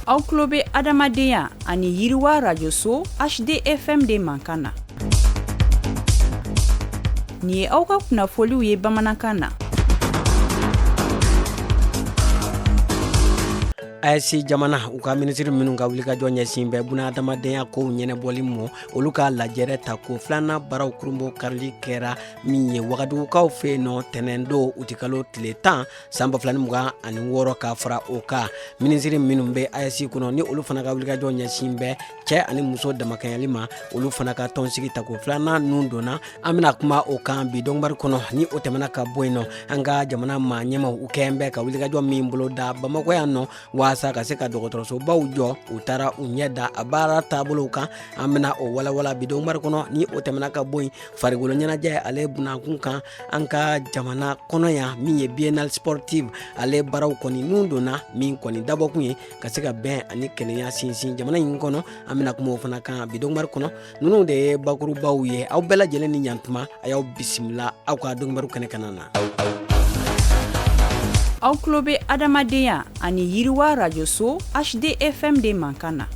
Aw tulo bɛ adamadenya ani yiriwa rajoso HDFM de mankan na. Nin ye aw ka kunnafoliw ye bamanankan na. AES jamana u ka ministre minnu ka wuli ka jɔ ɲɛsin bɛ buna adamadenya kow ɲɛnɛbɔli mɔ olu ka lajɛrɛ ta ko filanan baraw kurumbo karili kɛra min ye wagadugukaw fɛ nɔ tɛnɛn don utikalo tile 10 san 2026 ka fara o kan ministre minnu bɛ AES kɔnɔ ni olu fana ka wuli ka jɔ ɲɛsin bɛ cɛ ani muso damakɛɲɛli ma olu fana ka tɔnsigi ta ko filanan nun donna an bɛna kuma o kan bi dɔnbari kɔnɔ ni o tɛmɛna ka bɔ yen nɔ an ka jamana maa ɲɛmaw u kɛn bɛ ka wuli ka jɔ min bolo da Bamakɔ yan nɔ waasa ka se ka dɔgɔtɔrɔsobaw jɔ u taara u ɲɛ da a baara taabolow kan an bɛna o walawala bi dɔnbari kɔnɔ ni o tɛmɛna ka bɔ yen farikolo ɲɛnajɛ ale bunakun kan an ka jamana kɔnɔ yan min ye biennale sportive ale baaraw kɔni nun donna min kɔni dabɔkun ye ka se ka bɛn ani kɛnɛya sinsin jamana in kɔnɔ an bɛna kuma o fana kan bi dɔnbari kɔnɔ ninnu de ye bakurubaw ye aw bɛɛ lajɛlen ni ɲantuma a y'aw bisimila aw ka dɔnbari kɛnɛ kana na. Aw tulo bɛ adamadenya ani yiriwa rajoso HDFM de mankan na.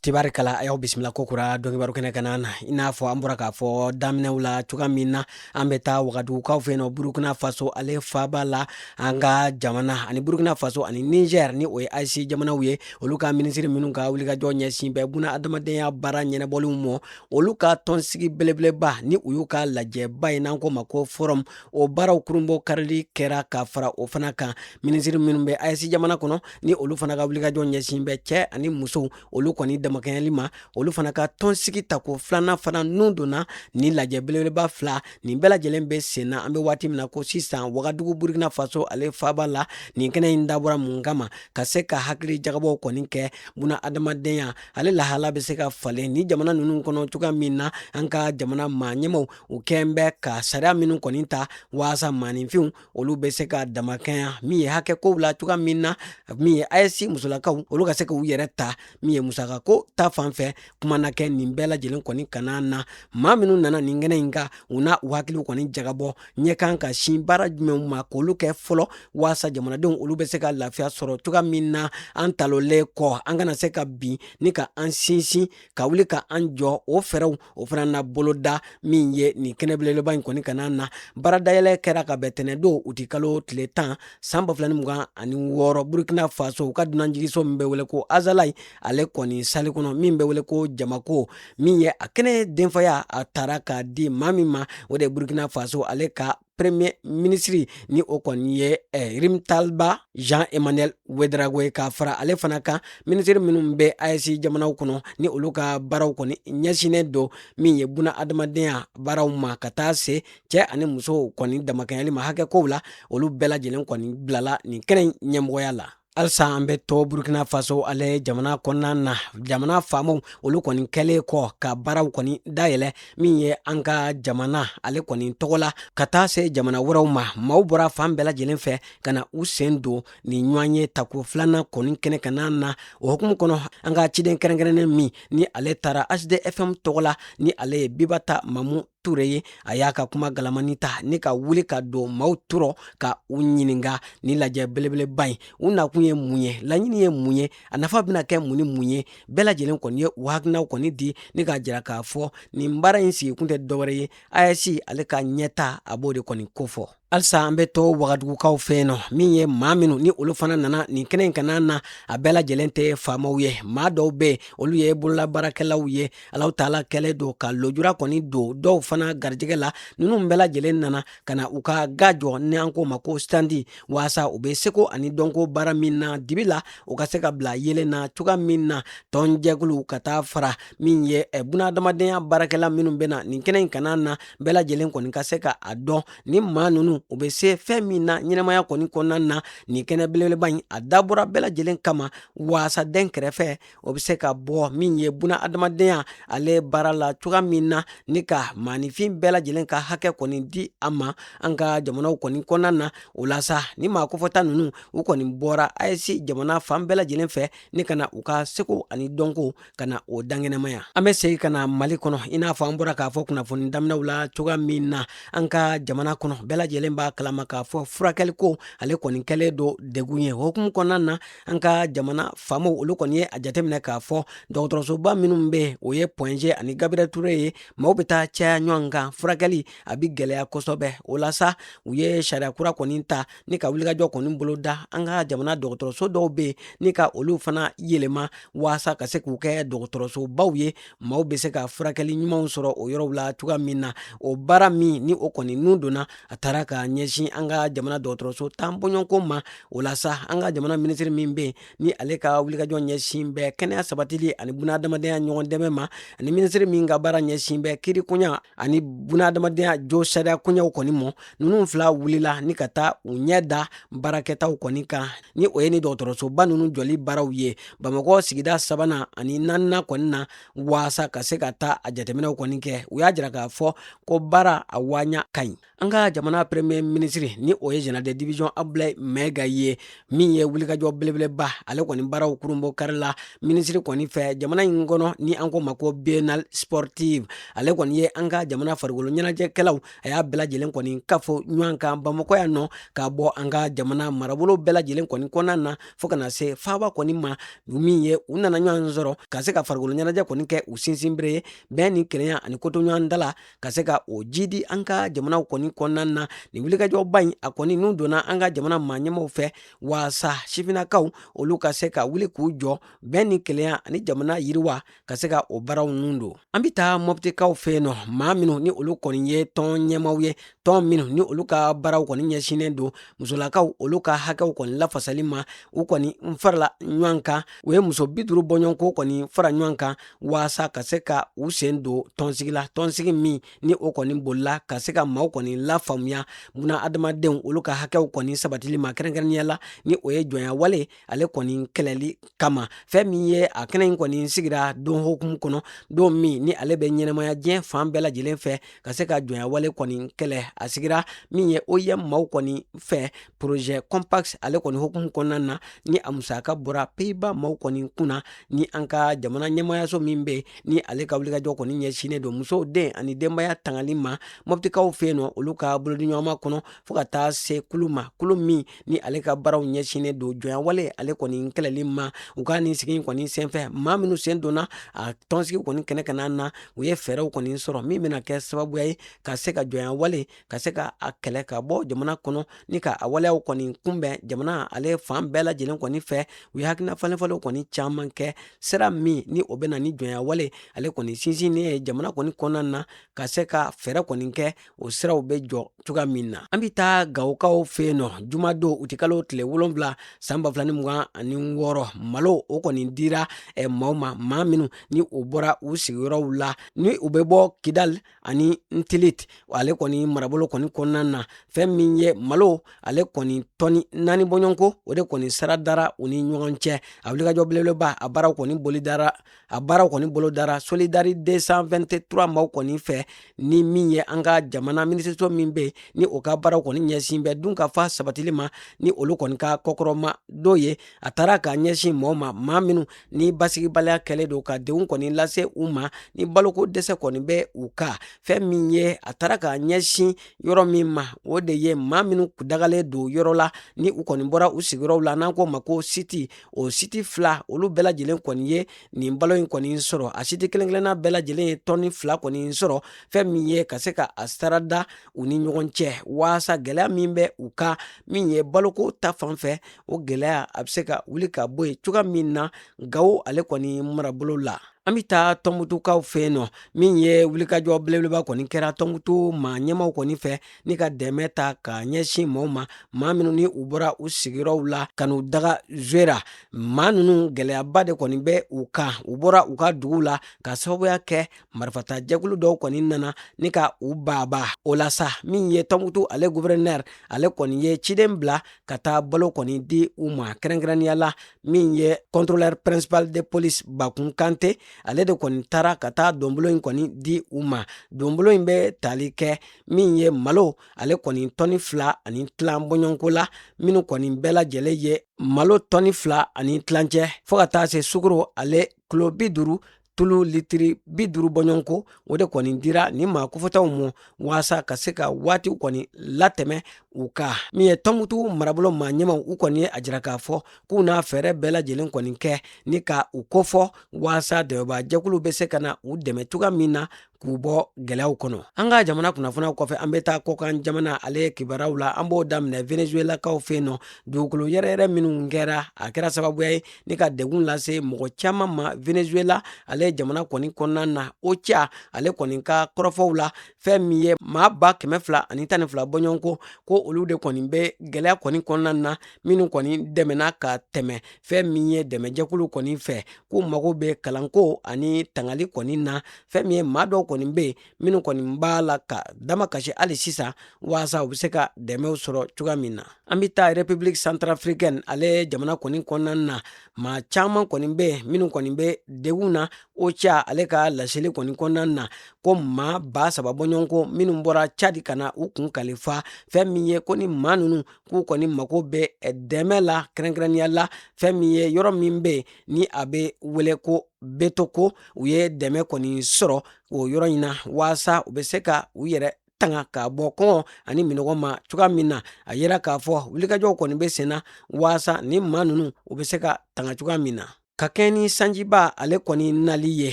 Tibarikala a y'aw bisimila kokura dɔnkibaru kɛnɛ kana na i n'a fɔ an bɔra k'a fɔ daminɛw la cogoya min na an bɛ taa wagadugukaw fɛ nɔ Burkina Faso ale faaba la an ka jamana ani Burkina Faso ani Niger ni o ye AES jamanaw ye olu ka ministre minnu ka wulikajɔ ɲɛsin bɛ buna adamadenya baara ɲɛnɛbɔliw mɔ olu ka tɔnsigi belebeleba ni u y'u ka lajɛba ye n'an ko ma ko forum o baaraw kurunbɔ karili kɛra ka fara o fana kan ministre minnu bɛ AES jamana kɔnɔ ni olu fana ka wulikajɔ ɲɛsin bɛ cɛ ani muso olu kɔni damakɛɲɛli ma olu fana ka tɔnsigi ta ko filanan fana nun donna ni lajɛ belebeleba fila nin bɛɛ lajɛlen bɛ sen na an bɛ waati min na ko sisan wagadugu Burkina Faso ale faaba la nin kɛnɛ in dabɔra mun kama ka se ka hakili jagabɔw kɔni kɛ buna adamadenya ale lahala bɛ se ka falen ni jamana ninnu kɔnɔ cogoya min na an ka jamana maa ɲɛmaw u kɛn bɛ ka sariya minnu kɔni ta waasa maaninfinw olu bɛ se ka damakɛnya min ye hakɛ kow la cogoya min na min ye AES musolakaw olu ka se k'u yɛrɛ ta min ye musaka ko ta fan fɛ kuma na kɛ nin bɛɛ lajɛlen kɔni kana na maa minnu nana nin kɛnɛ in kan u na u hakiliw kɔni jagabɔ ɲɛ kan ka sin baara jumɛnw ma k'olu kɛ fɔlɔ waasa jamanadenw olu bɛ se ka lafiya sɔrɔ cogoya min na an talolen kɔ an kana se ka bin ni ka an sinsin ka wuli ka an jɔ o fɛɛrɛw o fana na boloda min ye nin kɛnɛ belebeleba in kɔni kana na baara dayɛlɛ kɛra ka bɛn tɛnɛ don u ti kalo tile 10 san 2026 Burkina Faso u ka dunanjigiso min bɛ wele ko Azalaï ale kɔni sali kɔnɔ min bɛ wele ko jamako min ye a kɛnɛ denfaya a taara k'a di maa min ma o de ye Burkina Faso ale ka premier ministre ni o kɔni ye Rimtalba Jean-Emmanuel Ouédraogo ka fara ale fana kan ministre minnu bɛ AES jamanaw kɔnɔ ni olu ka baaraw kɔni ɲɛsinnen don min ye buna adamadenya baaraw ma ka taa se cɛ ani muso kɔni damakɛɲɛli ma hakɛ kow la olu bɛɛ lajɛlen kɔni bilala nin kɛnɛ ɲɛmɔgɔya la. Alisa an bɛ to Burkina Faso ale jamana kɔnɔna na jamana faamaw olu kɔni kɛlen kɔ ka baaraw kɔni dayɛlɛ min ye an ka jamana ale kɔni tɔgɔ la ka taa se jamana wɛrɛw ma maaw bɔra fan bɛɛ lajɛlen fɛ ka na u sen don ni ɲɔgɔn ye tako filanan kɔni kɛnɛ kana na o hukumu kɔnɔ an ka ciden kɛrɛnkɛrɛnnen min ni ale taara HDFM tɔgɔ la ni ale ye Bibata Mamu Ture ye a y'a ka kuma galamani ta ni ka wuli ka don maaw tɔrɔ ka u ɲininka ni lajɛ belebeleba in u nakun ye mun ye laɲini ye mun ye a nafa bɛna kɛ mun ni mun ye bɛɛ lajɛlen kɔni ye u hakilinaw kɔni di ni ka jira k'a fɔ nin baara in sigi kun tɛ dɔwɛrɛ ye AES ale ka ɲɛta a b'o de kɔni kofɔ. Alisa an bɛ to wagadugukaw fɛ yen nɔ min ye maa minnu ni olu fana nana nin kɛnɛ in kana na a bɛɛ lajɛlen tɛ faamaw ye maa dɔw bɛ yen olu ye bololabaarakɛlaw ye Alahu Taala kɛlen don ka lojura kɔni don dɔw fana garijɛgɛ la ninnu bɛɛ lajɛlen nana ka na u ka ga jɔ ni an ko ma ko standi waasa u bɛ seko ani dɔnko baara min na dibi la u ka se ka bila yelen na cogoya min na tɔnjɛkulu ka taa fara min ye buna adamadenya baarakɛla minnu bɛ na nin kɛnɛ in kana na bɛɛ lajɛlen kɔni ka se ka a dɔn ni maa ninnu u bɛ se fɛn min na ɲɛnamaya kɔni kɔnɔna na nin kɛnɛ belebeleba in a dabɔra bɛɛ lajɛlen kama waasa den kɛrɛfɛ o bɛ se ka bɔ min ye buna adamadenya ale baara la cogoya min na ni ka maanifin bɛɛ lajɛlen ka hakɛ kɔni di a ma an ka jamanaw kɔni kɔnɔna na o la sa ni maa kofɔta ninnu u kɔni bɔra AES jamana fan bɛɛ lajɛlen fɛ ni ka na u ka seko ani dɔnko ka na o dankɛnɛmaya an bɛ segin ka na Mali kɔnɔ i n'a fɔ an bɔra k'a fɔ kunnafoni daminɛw la cogoya min na an ka jamana kɔnɔ bɛɛ lajɛlen lajɛlen b'a kalama k'a fɔ furakɛli ko ale kɔni kɛlen do degun ye hokumu kɔnɔna na an ka jamana faamaw olu kɔni ye a jateminɛ k'a fɔ dɔgɔtɔrɔsoba minnu be o ye Point-G ani Gabriel Ture ye maaw be taa caya ɲɔgɔn kan furakɛli a bi gwɛlɛya kosɛbɛ o la sa u ye sariya kura kɔni ta ni ka wulikajɔ kɔni bolo da an ka jamana dɔgɔtɔrɔso dɔw be ni ka olu fana yɛlɛma waasa ka se k'u kɛ dɔgɔtɔrɔsobaw ye maaw be se ka furakɛli ɲumanw sɔrɔ o yɔrɔw la cogoya min na o baara min ni o kɔni nun donna a taara ka ɲɛsin an ka jamana dɔgɔtɔrɔso tan bɔɲɔgɔnko ma o la sa an ka jamana minisiri min be ni ale ka wulikajɔ ɲɛsin bɛ kɛnɛya sabatili ani bunadamadenya ɲɔgɔn dɛmɛ ma ani minisiri min ka baara ɲɛsin bɛ kiirikoɲa ani bunadamadenya jo sariya koɲaw kɔni mɔ nunu fila wulila ni ka taa u ɲɛ da baarakɛtaw kɔni kan ni o ye ni dɔgɔtɔrɔsoba nunu jɔli baaraw ye Bamakɔ sigida 3nan ani 4nan kɔni na waasa ka se ka taa a jateminɛw kɔni kɛ u y'a jira k'a fɔ ko baara a waaɲa ka ɲi an ka jamana premier ministre ni o ye général de division Abdoulaye Maiga ye min ye wulikajɔ belebeleba ale kɔni baaraw kurunbɔ kari la ministre kɔni fɛ jamana in kɔnɔ ni an ko ma ko biennale sportive ale kɔni ye an ka jamana farikolo ɲɛnajɛkɛlaw a y'a bɛɛ lajɛlen kɔni kafo ɲɔgɔn kan Bamakɔ yan nɔ k'a bɔ an ka jamana marabolo bɛɛ lajɛlen kɔni kɔnɔna na fo kana se faaba kɔni ma min ye u nana ɲɔgɔn sɔrɔ ka se ka farikolo ɲɛnajɛ kɔni kɛ u sinsinbere ye bɛn ni kelenya ani koto ɲɔgɔn dala ka se ka o jidi an ka jamanaw kɔni kɔnɔna na ni wulikajɔba in a kɔni n'u donna an ka jamana maaɲɛmaw fɛ waasa sifinnakaw olu ka se ka wuli k'u jɔ bɛn ni kelenya ani jamana yiriwa ka se ka o baaraw nun don an bi taa mɔptikaw fɛ yen nɔ maa minnu ni olu kɔni ye tɔn ɲɛmaw ye tɔn minnu ni olu ka baaraw kɔni ɲɛsinnen don musolakaw olu ka hakɛw kɔni lafasali ma u kɔni n farala ɲɔgɔn kan u ye muso 50 bɔɲɔgɔnko kɔni fara ɲɔgɔn kan waasa ka se ka u sen don tɔnsigi la tɔnsigi min ni o kɔni bolila ka se ka maaw kɔni lafaamuya buna adamadenw olu ka hakɛw kɔni sabatili ma kɛrɛnkɛrɛnnenya la ni o ye jɔnya wale ale kɔni kɛlɛli kama fɛn min ye a kɛnɛ in kɔni sigira don hokumu kɔnɔ don min ni ale bɛ ɲɛnɛmaya diɲɛ fan bɛɛ lajɛlen fɛ ka se ka jɔnya wale kɔni kɛlɛ a sigira min ye OIM maaw kɔni fɛ projet compact ale kɔni hokumu kɔnɔna na ni a musaka bɔra Pays-Bas maaw kɔni kunna ni an ka jamana ɲɛmayaso min be ni ale ka wulikajɔ kɔni ɲɛsinnen don musow den ani denbaya tangali ma mɔptikaw fɛ yen nɔ olu ka bolodiɲɔgɔnma kɔnɔ fo ka taa se kulu ma kulu min ni ale ka baaraw ɲɛsinnen don jɔnya wale ale kɔni kɛlɛli ma u ka nin sigi kɔni senfɛ maa minnu sen donna a tɔnsigi kɔni kɛnɛ kana na u ye fɛɛrɛw kɔni sɔrɔ min bɛna kɛ sababuya ye ka se ka jɔnya wale ka se ka a kɛlɛ ka bɔ jamana kɔnɔ ni ka a waleyaw kɔni kunbɛn jamana ale fan bɛɛ lajɛlen kɔni fɛ u ye hakilina falenfalenw kɔni caman kɛ sira min ni o bɛna ni jɔnya wale ale kɔni sinsinnen ye jamana kɔni kɔnɔna na ka se ka fɛɛrɛ kɔni kɛ o siraw bɛ jɔ cogoya min na an bi taa Gawokaw fɛ yen nɔ jumadon u ti kalo tile 7 san 2026 malo o kɔni dira maaw ma maa minnu ni u bɔra u sigiyɔrɔw la ni u bɛ bɔ Kidal ani Ntilit ale kɔni marabolo kɔni kɔnɔna na fɛn min ye malo ale kɔni tɔni 4 bɔɲɔgɔnko o de kɔni sara dara u ni ɲɔgɔn cɛ a wulikajɔ belebeleba a baaraw kɔni bolo dara Solidarité 223 maaw kɔni fɛ ni min ye an ka jamana minisiriso min be ni o ka baaraw kɔni ɲɛsin bɛ dun ka fa sabatili ma ni olu kɔni ka kɔkɔrɔma dɔ ye a taara ka ɲɛsin maaw ma maa minnu ni basigibaliya kɛlen don ka denw kɔni lase u ma ni baloko dɛsɛ kɔni bɛ u ka fɛn min ye a taara ka ɲɛsin yɔrɔ min ma o de ye maa minnu dagalen don yɔrɔ la ni u kɔni bɔra u sigiyɔrɔw la n'an ko ma ko siti o siti 2 olu bɛɛ lajɛlen kɔni ye nin balo in kɔni sɔrɔ a siti kelen kelenna bɛɛ lajɛlen ye tɔni 2 kɔni sɔrɔ fɛn min ye ka se ka a sarada u ni ɲɔgɔn cɛ waasa gɛlɛya min bɛ u ka min ye baloko ta fan fɛ o gɛlɛya a bɛ se ka wuli ka bɔ yen cogoya min na Gawo ale kɔni marabolo la an bi taa Tɔnbutukaw fɛ yen nɔ min ye wulikajɔ belebeleba kɔni kɛra Tɔnbutu maa ɲɛmaw kɔni fɛ ni ka dɛmɛ ta ka ɲɛsin maaw ma maa minnu ni u bɔra u sigiyɔrɔw la ka n'u daga Zoera maa ninnu gɛlɛyaba de kɔni bɛ u kan u bɔra u ka duguw la ka sababuya kɛ marifata jɛkulu dɔw kɔni nana ni ka u baaba o la sa min ye Tɔnbutu ale gouverneur ale kɔni ye ciden bila ka taa balo kɔni di u ma kɛrɛnkɛrɛnnenya la min ye contrôleur principal de police Bakun Kante ale de kɔni taara ka taa donbolo in kɔni di u ma donbolo in bɛ tali kɛ min ye malo ale kɔni tɔni 2 ani tilan bɔɲɔgɔnko la minnu kɔni bɛɛ lajɛlen ye malo tɔni 2 ani tilancɛ fo ka taa se sukaro ale kilo 50 tulu litiri 50 bɔɲɔgɔnko o de kɔni dira ni maa kofɔtaw mɔ waasa ka se ka waatiw kɔni latɛmɛ u ka min ye tɔnbukutu marabolo maa ɲɛmaw u kɔni ye a jira k'a fɔ k'u n'a fɛɛrɛ bɛɛ lajɛlen kɔni kɛ ni ka u kofɔ waasa dɛmɛbaa jɛkulu bɛ se ka na u dɛmɛ cogoya min na k'u bɔ gɛlɛyaw kɔnɔ. An ka jamana kunnafoniyaw kɔfɛ an bɛ taa kɔkan jamana ale kibaruyaw la an b'o daminɛ Venezuelakaw fɛ yen nɔ dugukolo yɛrɛyɛrɛ minnu kɛra a kɛra sababuya ye ni ka degun lase mɔgɔ caman ma Venezuela ale jamana kɔni kɔnɔna na OCHA ale kɔni ka kɔrɔfɔw la fɛn min ye maa 212 bɔɲɔgɔnko ko olu de kɔni bɛ gɛlɛya kɔni kɔnɔna na minnu kɔni dɛmɛna ka tɛmɛ fɛn min ye dɛmɛjɛkulu kɔni fɛ k'u mago bɛ kalanko ani tangali kɔni na fɛn min ye maa dɔw kɔni bɛ yen minnu kɔni b'a la ka dama kasi hali sisan waasa u bɛ se ka dɛmɛw sɔrɔ cogoya min na. An bɛ taa République Centrafricaine ale jamana kɔni kɔnɔna na maa caman kɔni bɛ yen minnu kɔni bɛ degun na OCHA ale ka laseli kɔni kɔnɔna na ko maa 3000 bɔɲɔgɔnko minnu bɔra Chad ka na u kun kalifa fɛn min ye ko ni maa ninnu k'u kɔni mago bɛ dɛmɛ la kɛrɛnkɛrɛnnenya la fɛn min ye yɔrɔ min bɛ yen ni a bɛ wele ko Betoko u ye dɛmɛ kɔni sɔrɔ o yɔrɔ in na waasa u bɛ se ka u yɛrɛ tanga k'a bɔ kɔngɔ ani minɔgɔ ma cogoya min na a yera k'a fɔ wulikajɔw kɔni bɛ sen na waasa ni maa ninnu u bɛ se ka tanga cogoya min na. Ka kɛɲɛ ni sanjiba ale kɔni nali ye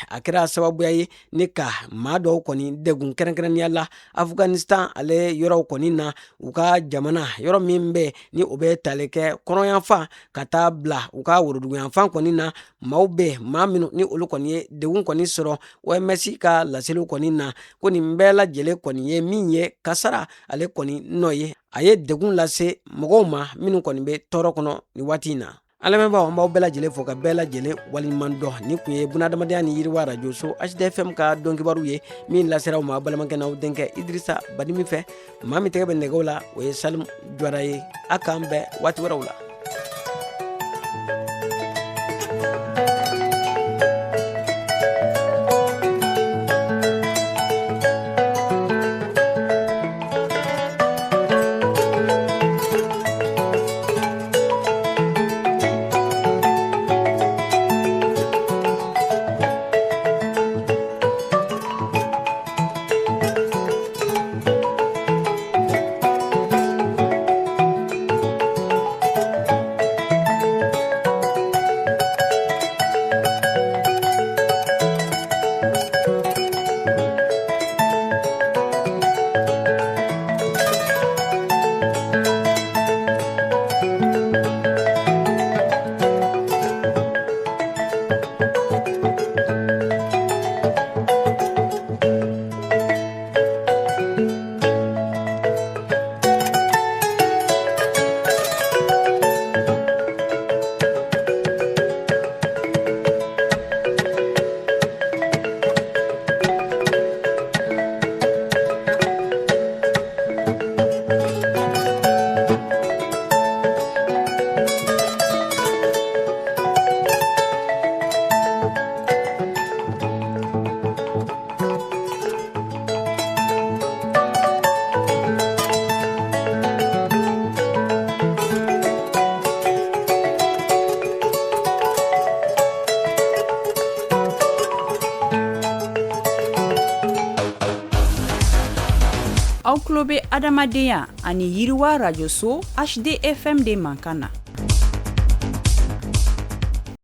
a kɛra sababuya ye ni ka maa dɔw kɔni degun kɛrɛnkɛrɛnnenya la Afghanistan ale yɔrɔw kɔni na u ka jamana yɔrɔ min bɛ ni o bɛ tali kɛ kɔnɔyanfan ka taa bila u ka woroduguyanfan kɔni na maaw bɛ maa minnu ni olu kɔni ye degun kɔni sɔrɔ OMS ka laseliw kɔni na ko nin bɛɛ lajɛlen kɔni ye min ye kasara ale kɔni nɔ ye a ye degun lase mɔgɔw ma minnu kɔni bɛ tɔɔrɔ kɔnɔ ni waati in na. An lamɛnbaaw an b'aw bɛɛ lajɛlen fo ka bɛɛ lajɛlen waliɲuman dɔn ni kun ye bunadamadenya ni yiriwa radio so HDFM ka dɔnkibaru ye min laseraw ma balimakɛ n'aw denkɛ Idrissa Badimi fɛ maa min tɛgɛ bɛ nɛgɛw la o ye Salim Jwara ye a k'an bɛɛ waati wɛrɛw la. Aw tulo bɛ adamadenya ani yiriwa radio so HDFM de mankan na.